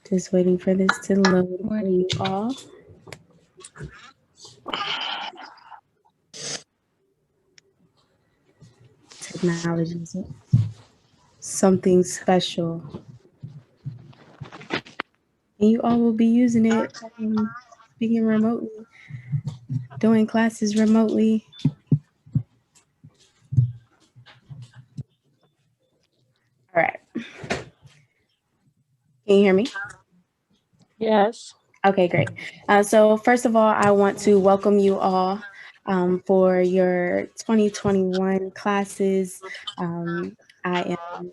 Just waiting for this to load for you all. Technology is something special. And you all will be using it, speaking remotely, doing classes remotely. All right. Can you hear me? Yes. Okay, great. So first of all, I want to welcome you all for your 2021 classes. I am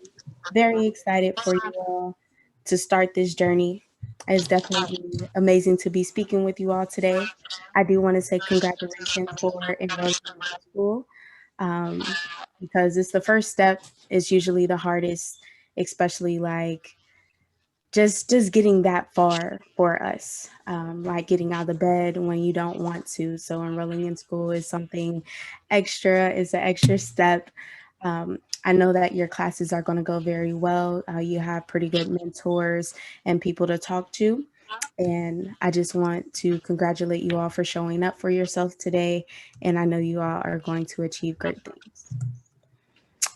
very excited for you all to start this journey. It's definitely amazing to be speaking with you all today. I do want to say congratulations for enrolling in school because it's the first step. Is usually the hardest, especially like just getting that far for us, like getting out of the bed when you don't want to. So enrolling in school is something extra. It's an extra step. I know that your classes are going to go very well. You have pretty good mentors and people to talk to. And I just want to congratulate you all for showing up for yourself today. And I know you all are going to achieve great things.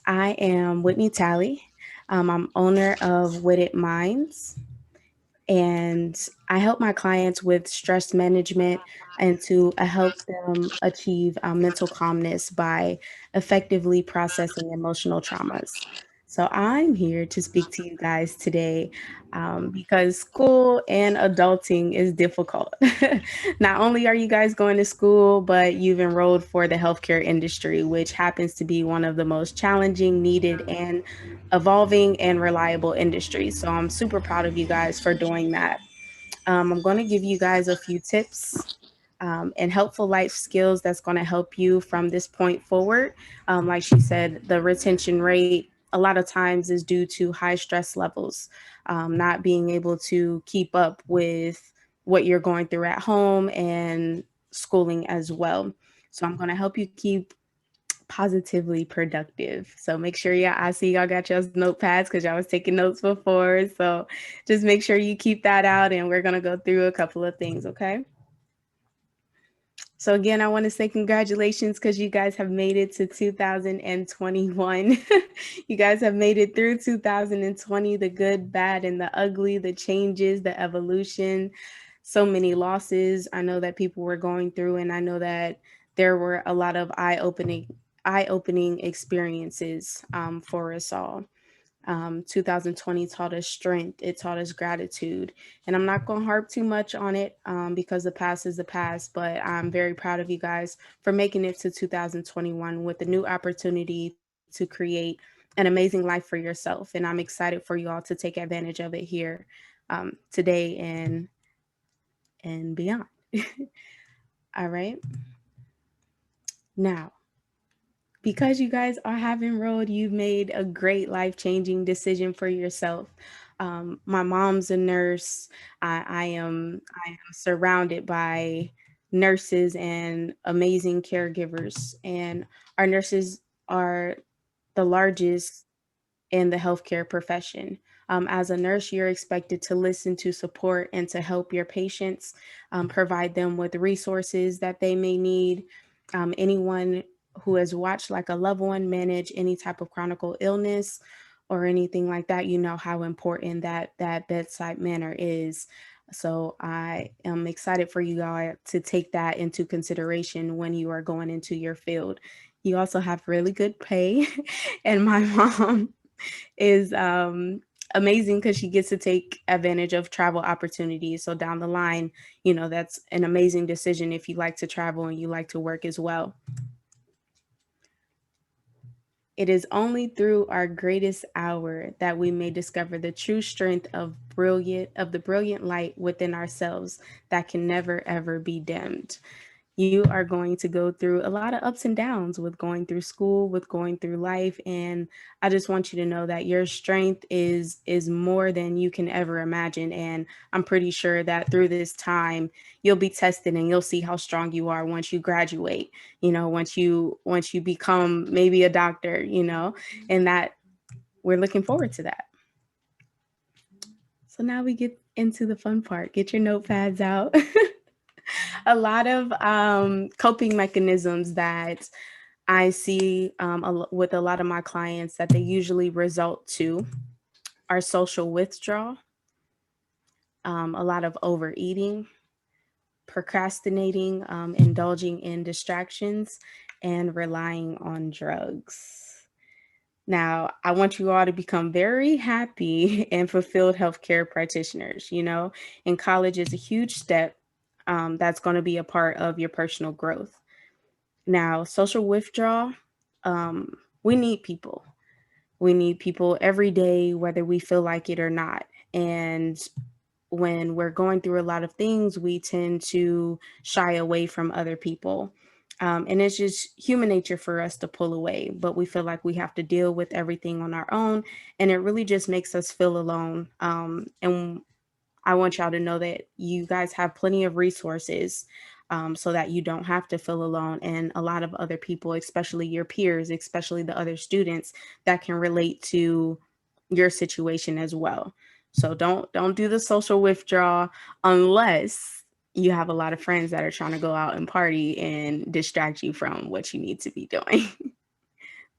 I am Whitney Talley. I'm owner of Whitted Minds, and I help my clients with stress management and to help them achieve mental calmness by effectively processing emotional traumas. So I'm here to speak to you guys today because school and adulting is difficult. Not only are you guys going to school, but you've enrolled for the healthcare industry, which happens to be one of the most challenging, needed, and evolving and reliable industries. So I'm super proud of you guys for doing that. I'm going to give you guys a few tips and helpful life skills that's going to help you from this point forward. Like she said, the retention rate a lot of times is due to high stress levels, not being able to keep up with what you're going through at home and schooling as well. So I'm going to help you keep positively productive. So make sure I see y'all got y'all's notepads because y'all was taking notes before. So just make sure you keep that out and we're gonna go through a couple of things, okay? So again, I want to say congratulations because you guys have made it to 2021. You guys have made it through 2020, the good, bad, and the ugly, the changes, the evolution, so many losses I know that people were going through, and I know that there were a lot of eye-opening experiences for us all. 2020 taught us strength. It taught us gratitude. And I'm not going to harp too much on it because the past is the past, but I'm very proud of you guys for making it to 2021 with the new opportunity to create an amazing life for yourself. And I'm excited for you all to take advantage of it here today and beyond. All right. Now, because you guys are have enrolled, you've made a great life-changing decision for yourself. My mom's a nurse. I am surrounded by nurses and amazing caregivers, and our nurses are the largest in the healthcare profession. As a nurse, you're expected to listen, to support, and to help your patients, provide them with resources that they may need. Anyone who has watched like a loved one manage any type of chronic illness or anything like that, you know how important that bedside manner is. So I am excited for you guys to take that into consideration when you are going into your field. You also have really good pay, and my mom is amazing because she gets to take advantage of travel opportunities. So down the line, you know, that's an amazing decision if you like to travel and you like to work as well. It is only through our greatest hour that we may discover the true strength of the brilliant light within ourselves that can never ever be dimmed. You are going to go through a lot of ups and downs with going through school, with going through life, and I just want you to know that your strength is more than you can ever imagine, and I'm pretty sure that through this time you'll be tested and you'll see how strong you are once you graduate, you know, once you become maybe a doctor, you know, and that we're looking forward to that. So now we get into the fun part. Get your notepads out. A lot of coping mechanisms that I see with a lot of my clients that they usually result to are social withdrawal, a lot of overeating, procrastinating, indulging in distractions, and relying on drugs. Now, I want you all to become very happy and fulfilled healthcare practitioners. And college is a huge step that's going to be a part of your personal growth. Now, social withdrawal, we need people. We need people every day, whether we feel like it or not. And when we're going through a lot of things, we tend to shy away from other people. And it's just human nature for us to pull away, but we feel like we have to deal with everything on our own. And it really just makes us feel alone. And I want y'all to know that you guys have plenty of resources so that you don't have to feel alone. And a lot of other people, especially your peers, especially the other students, that can relate to your situation as well. So don't do the social withdrawal unless you have a lot of friends that are trying to go out and party and distract you from what you need to be doing.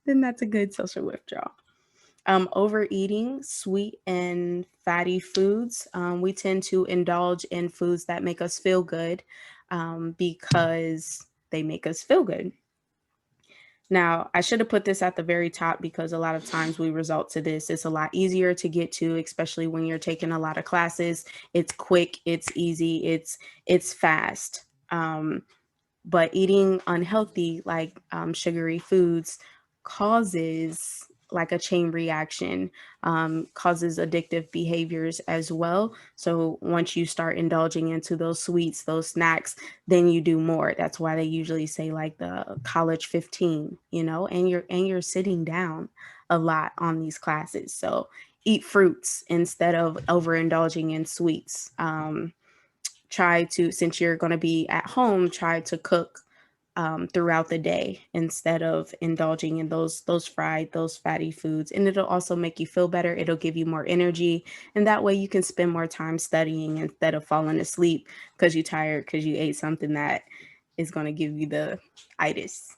Then that's a good social withdrawal. Overeating sweet and fatty foods. We tend to indulge in foods that make us feel good because they make us feel good. Now, I should have put this at the very top because a lot of times we result to this. It's a lot easier to get to, especially when you're taking a lot of classes. It's quick, it's easy, it's fast. But eating unhealthy, like sugary foods, causes like a chain reaction, causes addictive behaviors as well. So once you start indulging into those sweets, those snacks, then you do more. That's why they usually say like the college 15, and you're sitting down a lot on these classes. So eat fruits instead of overindulging in sweets. Try to, since you're going to be at home, try to cook throughout the day instead of indulging in those fried, those fatty foods. And it'll also make you feel better. It'll give you more energy, and that way you can spend more time studying instead of falling asleep because you're tired because you ate something that is going to give you the itis.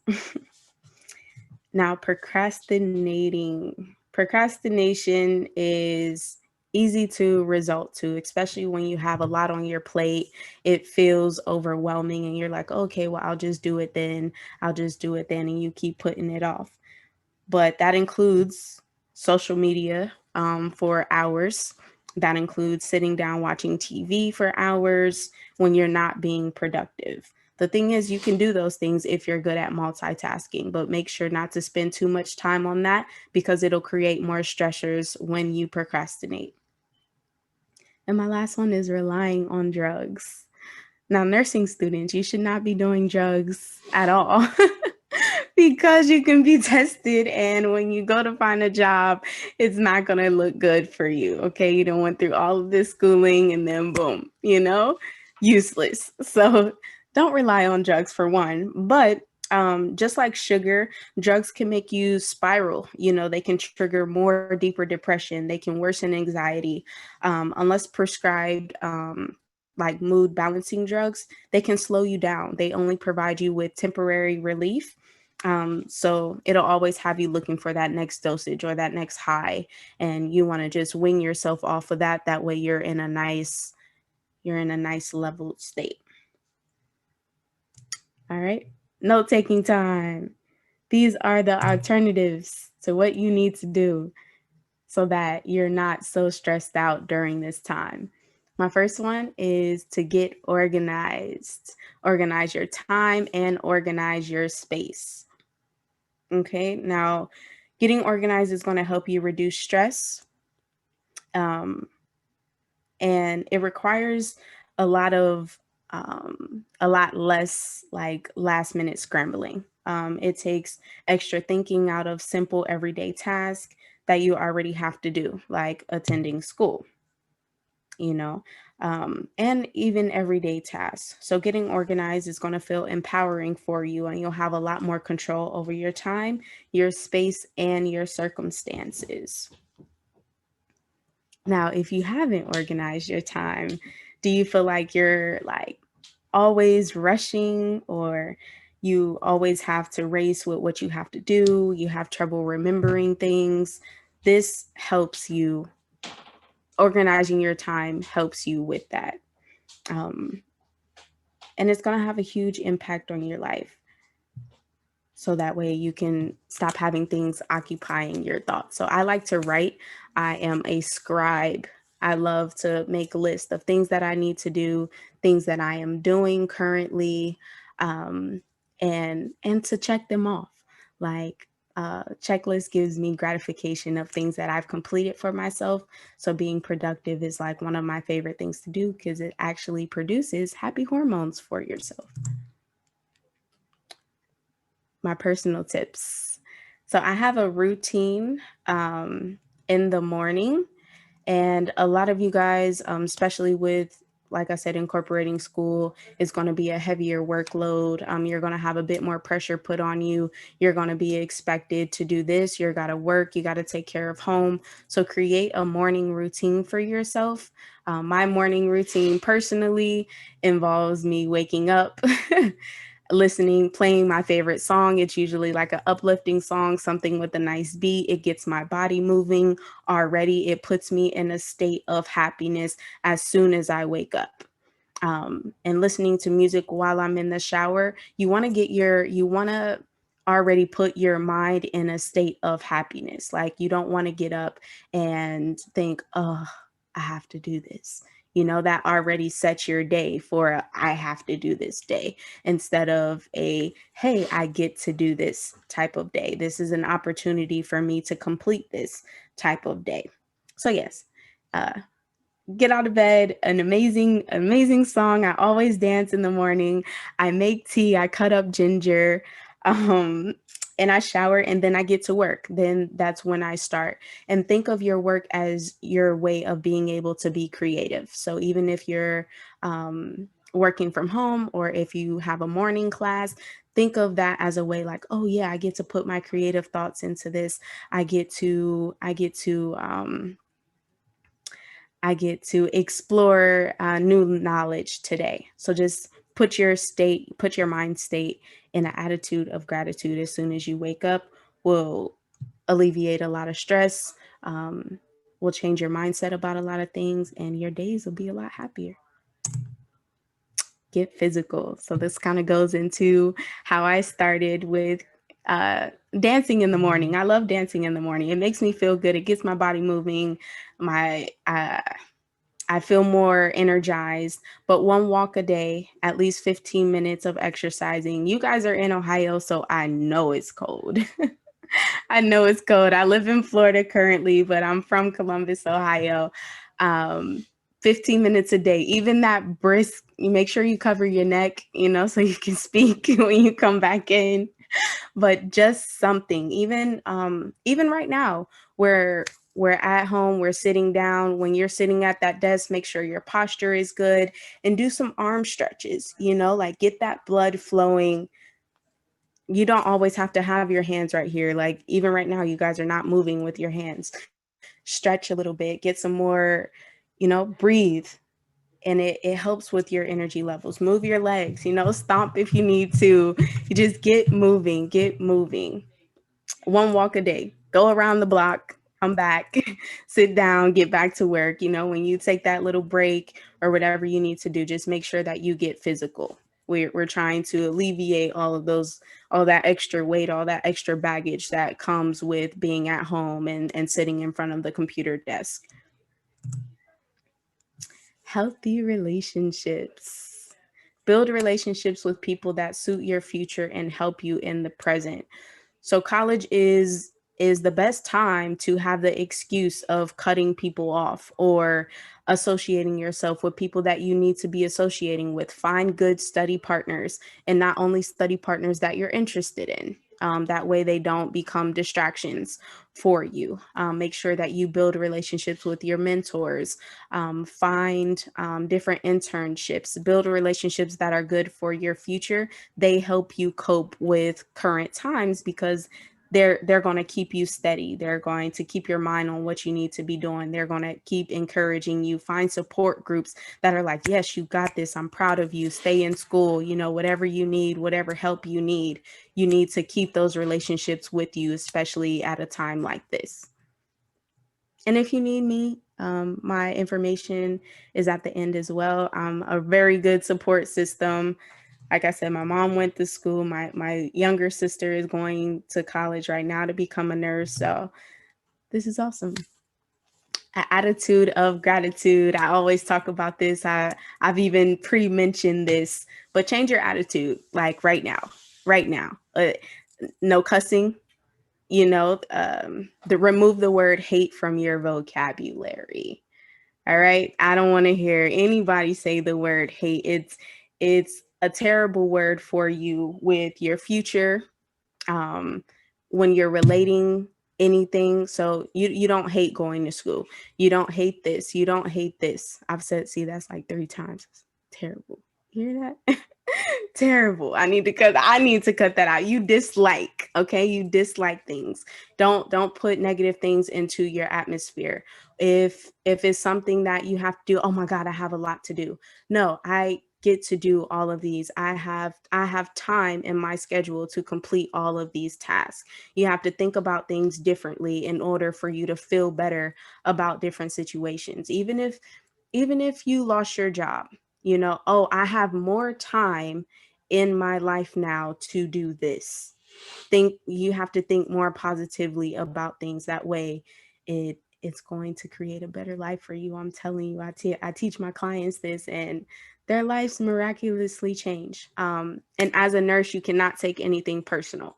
Now, procrastination is easy to result to, especially when you have a lot on your plate. It feels overwhelming, and you're like, okay, well, I'll just do it then. I'll just do it then. And you keep putting it off. But that includes social media for hours. That includes sitting down watching TV for hours when you're not being productive. The thing is, you can do those things if you're good at multitasking, but make sure not to spend too much time on that because it'll create more stressors when you procrastinate. And my last one is relying on drugs. Now, nursing students, you should not be doing drugs at all because you can be tested. And when you go to find a job, it's not going to look good for you. Okay. You don't went through all of this schooling and then boom, useless. So don't rely on drugs for one. But just like sugar, drugs can make you spiral. They can trigger more deeper depression. They can worsen anxiety. Unless prescribed like mood balancing drugs, they can slow you down. They only provide you with temporary relief. So it'll always have you looking for that next dosage or that next high. And you want to just wing yourself off of that. That way you're in a nice leveled state. All right. Note taking time. These are the alternatives to what you need to do so that you're not so stressed out during this time. My first one is to get organized. Organize your time and organize your space. Okay, now getting organized is going to help you reduce stress. Um, and it requires a lot of a lot less like last minute scrambling. It takes extra thinking out of simple everyday tasks that you already have to do, like attending school, and even everyday tasks. So getting organized is going to feel empowering for you, and you'll have a lot more control over your time, your space, and your circumstances. Now, if you haven't organized your time, do you feel like you're like always rushing, or you always have to race with what you have to do? You have trouble remembering things. This helps you, organizing your time helps you with that. Um, and it's going to have a huge impact on your life. So that way you can stop having things occupying your thoughts. So I like to write. I am a scribe. I love to make lists of things that I need to do, things that I am doing currently, um, and to check them off. Like checklist gives me gratification of things that I've completed for myself. So being productive is like one of my favorite things to do because it actually produces happy hormones for yourself. My personal tips. So I have a routine in the morning, and a lot of you guys, especially with, like I said, incorporating school is going to be a heavier workload. You're going to have a bit more pressure put on you. You're going to be expected to do this. You got to work. You got to take care of home. So create a morning routine for yourself. My morning routine personally involves me waking up, listening, playing my favorite song. It's usually like an uplifting song, something with a nice beat. It gets my body moving already. It puts me in a state of happiness as soon as I wake up. And listening to music while I'm in the shower, you want to already put your mind in a state of happiness. Like you don't want to get up and think, oh, I have to do this. That already sets your day for I have to do this day, instead of a, hey, I get to do this type of day. This is an opportunity for me to complete this type of day. So, yes, uh, get out of bed, an amazing song. I always dance in the morning. I make tea, I cut up ginger, um and I shower, and then I get to work. Then that's when I start. And think of your work as your way of being able to be creative. So even if you're working from home, or if you have a morning class, think of that as a way like, oh yeah, I get to put my creative thoughts into this. I get to explore new knowledge today. So just put your mind state in an attitude of gratitude as soon as you wake up. Will alleviate a lot of stress. Will change your mindset about a lot of things, and your days will be a lot happier. Get physical. So this kind of goes into how I started with dancing in the morning. I love dancing in the morning. It makes me feel good. It gets my body moving. My I feel more energized. But one walk a day, at least 15 minutes of exercising. You guys are in Ohio, so I know it's cold. I know it's cold. I live in Florida currently, but I'm from Columbus, Ohio. Um, 15 minutes a day, even that brisk, you make sure you cover your neck, so you can speak when you come back in. But just something, even right now, where we're at home, we're sitting down. When you're sitting at that desk, make sure your posture is good, and do some arm stretches, like get that blood flowing. You don't always have to have your hands right here. Like even right now, you guys are not moving with your hands. Stretch a little bit, get some more, breathe. And it helps with your energy levels. Move your legs, stomp if you need to. You just get moving, get moving. One walk a day, go around the block, come back, sit down, get back to work. When you take that little break or whatever you need to do, just make sure that you get physical. We're trying to alleviate all that extra weight, all that extra baggage that comes with being at home and sitting in front of the computer desk. Healthy relationships. Build relationships with people that suit your future and help you in the present. So college is the best time to have the excuse of cutting people off or associating yourself with people that you need to be associating with. Find good study partners, and not only study partners that you're interested in. That way they don't become distractions for you. Make sure that you build relationships with your mentors. Find different internships. Build relationships that are good for your future. They help you cope with current times because they're going to keep you steady. They're going to keep your mind on what you need to be doing. They're going to keep encouraging you. Find support groups that are like, yes, you got this, I'm proud of you, stay in school, whatever you need, whatever help you need to keep those relationships with you, especially at a time like this. And if you need me, my information is at the end as well. I'm a very good support system. Like I said, my mom went to school. My younger sister is going to college right now to become a nurse. So this is awesome. An attitude of gratitude. I always talk about this. I've even pre-mentioned this, but change your attitude like right now. Right now. No cussing, remove the word hate from your vocabulary. All right. I don't want to hear anybody say the word hate. It's a terrible word for you with your future, um, when you're relating anything. So you don't hate going to school. You don't hate this. You don't hate this. I've said, see, that's like 3 times. It's terrible. You hear that? Terrible. I need to cut that out. You dislike, okay? You dislike things. Don't put negative things into your atmosphere. If it's something that you have to do, oh my God, I have a lot to do. No, I get to do all of these. I have time in my schedule to complete all of these tasks. You have to think about things differently in order for you to feel better about different situations. Even if you lost your job, oh, I have more time in my life now to do this. You have to think more positively about things. That way it's going to create a better life for you. I'm telling you, I teach my clients this, and their lives miraculously change. And as a nurse, you cannot take anything personal.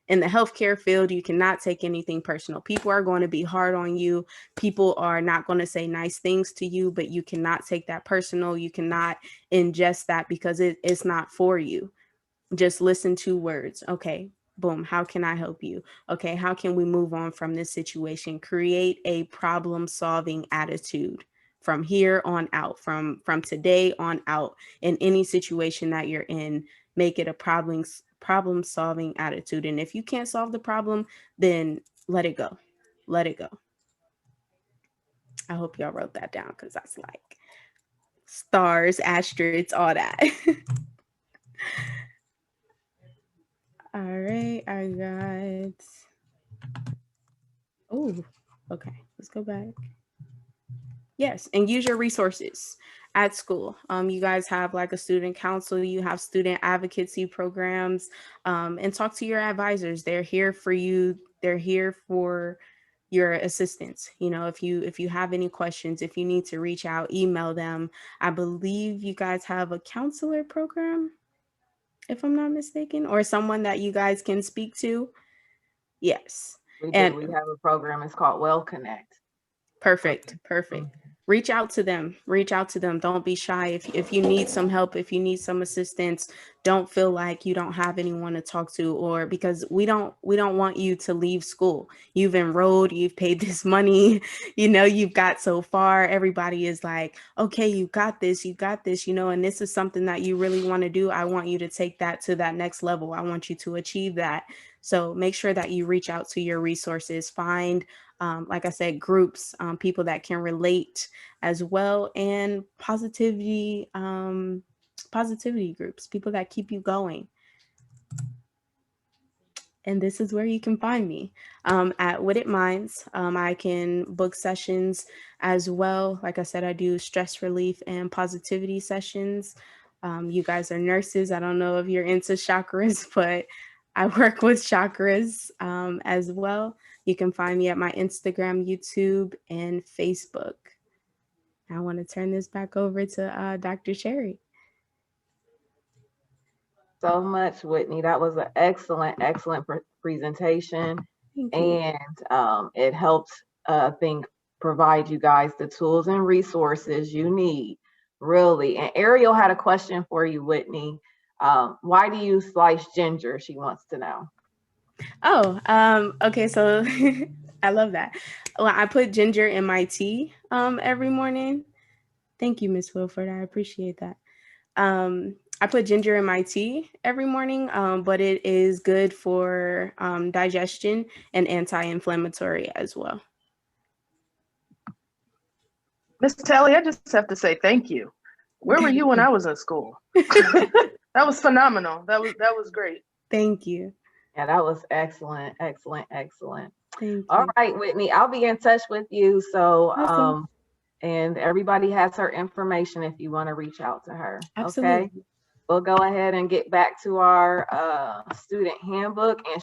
In the healthcare field, you cannot take anything personal. People are going to be hard on you. People are not going to say nice things to you, but you cannot take that personal. You cannot ingest that because it's not for you. Just listen to words. Okay, boom, how can I help you? Okay, how can we move on from this situation? Create a problem solving attitude from here on out, from today on out. In any situation that you're in, make it a problem solving attitude. And if you can't solve the problem, then let it go. Let it go. I hope y'all wrote that down, because that's like stars, asterisks, all that. All right, I got. Oh, okay. Let's go back. Yes, and use your resources at school. You guys have like a student council, you have student advocacy programs, and talk to your advisors. They're here for you. They're here for your assistance. If you have any questions, if you need to reach out, email them. I believe you guys have a counselor program, if I'm not mistaken, or someone that you guys can speak to. Yes. We And do. We have a program. It's called Well Connect. perfect. Perfect. Reach out to them. Reach out to them. Don't be shy. If you need some help, if you need some assistance, don't feel like you don't have anyone to talk to, or because we don't want you to leave school. You've enrolled, you've paid this money, you've got so far. Everybody is like, okay, you got this, and this is something that you really want to do. I want you to take that to that next level. I want you to achieve that. So make sure that you reach out to your resources, find, like I said, groups, people that can relate as well, and positivity groups, people that keep you going. And this is where you can find me, at Whitted Minds. I can book sessions as well. Like I said, I do stress relief and positivity sessions. You guys are nurses. I don't know if you're into chakras, but I work with chakras, as well. You can find me at my Instagram, YouTube, and Facebook. I want to turn this back over to Dr. Sherry. So much, Whitney. That was an excellent presentation, Thank you. and it helped, I think, provide you guys the tools and resources you need, really. And Ariel had a question for you, Whitney. Why do you slice ginger? She wants to know. Oh, okay. So I love that. Well, I put ginger in my tea every morning. Thank you, Miss Wilford. I appreciate that. I put ginger in my tea every morning, but it is good for digestion and anti-inflammatory as well. Miss Tally, I just have to say thank you. Where were you when I was in school? That was phenomenal. That was great. Thank you. Yeah, that was excellent, excellent, excellent. Thank All you. right, Whitney, I'll be in touch with you. So, Awesome. and everybody has her information if you want to reach out to her. Absolutely. Okay. We'll go ahead and get back to our student handbook and